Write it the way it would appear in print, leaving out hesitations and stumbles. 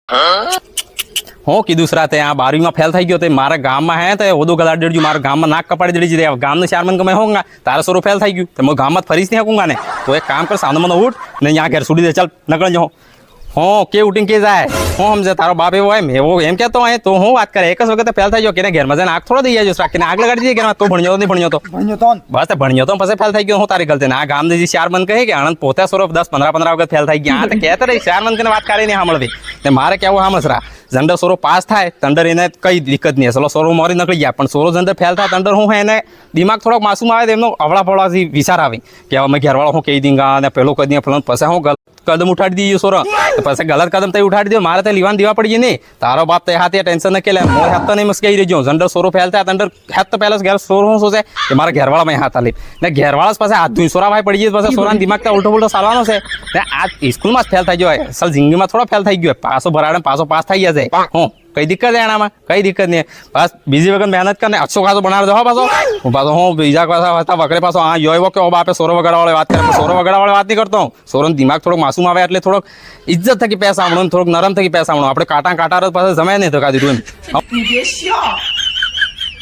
હું કીધું સરા તે આ 12वीમાં ફેલ થઈ ગયો તે મારા ગામમાં હે તો ઓદો ગલાડ દેડજો મારા ગામમાં નાક કપાડી દેડી છે ગામનો ચારમન કમે હોંગા તારા સોરો ફેલ થઈ ગયું તો હું ગામમાં ફરીશ નહીં હકુંગા ને તો એક કામ કર સાંજ મને ઉઠ ને અહીંયા ઘેર છોડી દે ચાલ નકળ જો હું કે ઉઠીને કે જાય હું સમજે તારો બાપ એવો એમ કહેતો હોય તો હું વાત કરે એક જ વખત ફેલ થઈ ગયો કે ઘેરમાં જઈને આગ થોડો દઈ જાય રાખીને આગ લગાડી દઈએ ઘેરમાં તો ભણ્યો નહીં ભણ્યો તો બસ ભણ્યો તો પછી ફેલ થઈ ગયો હું તારી ગલતી આ ગામ જે ચારમન કહે કે આણંદ પોતે સોરો 10-15 વખત ફેલ થઈ ગયા આ તો કહેતા રહી ચારમન કે વાત કરીને સાંભળવી ને મારે કેવું સાંભળરા જંડર સોરો પાસ થાય તંડર એને કઈ દિક્કત નહીં ચલો સોરો મોરી નીકળી ગયા પણ સોરો જંડર ફેલ થાય તંડર હું એને દિમાગ થોડોક માસૂમ આવે એમનો અવળા ફવળાથી વિચાર આવે કે અમે ઘેરવાળો હું કહી દઈંગા અને પેલો કહી દઈએ ફલન પછી હું કદમ ઉઠાડી દઈએ સોરો પછી ગલત કદમ તો ઉઠાડી દો મારે તો લીવાન દેવા પડી નહીં તારો બાપ તો હાથે ટેન્શન ન કેલે મોર હાથ તો નહીં મસ્કાઈ રહેજો જંડર સોરો ફેલ થાય તંડર હાથ તો પહેલા ઘેર સોરો હું સોચે કે મારા ઘેરવાળા મેં હાથ આલી ને ઘેરવાળા પાસે હાથ ધોઈ સોરા ભાઈ પડી જાય પછી સોરાનો દિમાગ તો ઉલટો ચાલવાનો છે ને આ સ્કૂલમાં જ ફેલ થઈ ગયો અસલ જિંદગીમાં થોડો ફેલ થઈ ગયો પાછો ભરાડે પાછો પાસ થઈ જાય હું કઈ દિક્કત છે એનામાં કઈ દિક્કત નહીં બસ બીજી વખત મહેનત કરીને અચ્છો ખાસો બનાવી દો પાછો હું પાછો હું બીજા પાછા હતા વગરે પાછો હા યો કે બાપે સોરો વગાડવાળે વાત કરે સોરો વગાડવાળે વાત નહીં કરતો સોરોનો દિમાગ થોડોક માસૂમ આવે એટલે થોડોક ઇજ્જત થકી પૈસા આવણો થોડોક નરમ થકી પૈસા આવણો આપણે કાંટા પાસે જમાય નહીં તો કાઢી એમ